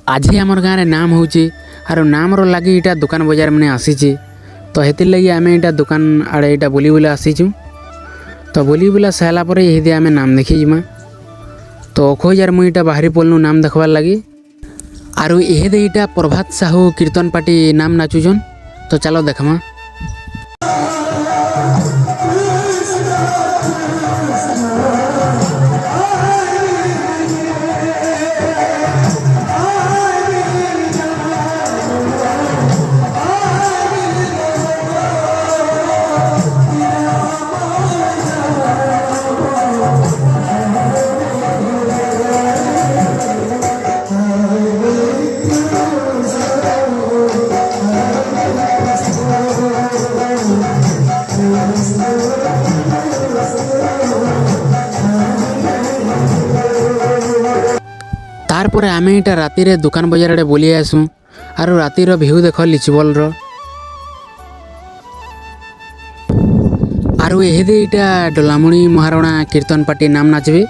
आज आमर गाँव में नाम होचे आर नाम रो लगे इटा दुकान बजार मैंने आसीचे। तो हेतिर लगी आम इटा दुकान आड़े इटा बुली बुला आसीचु। तो बुली बुला सारापर यही आम नाम देखी जिमा। तो अखोजार मुईटा बाहरी पड़लु नाम देखबार लगी आरु एहेदे इटा प्रभात साहू कीर्तन पार्टी नाम नाचुचन। तो चलो देखमा। तारपर आम इटा राति रे दुकान बजार आड़े बुली आसू आर रातिर भ्यू देख लिचबल आरु एहेदे इटा डोलामुणी महाराणा कीर्तन पार्टी नाम नाचबे।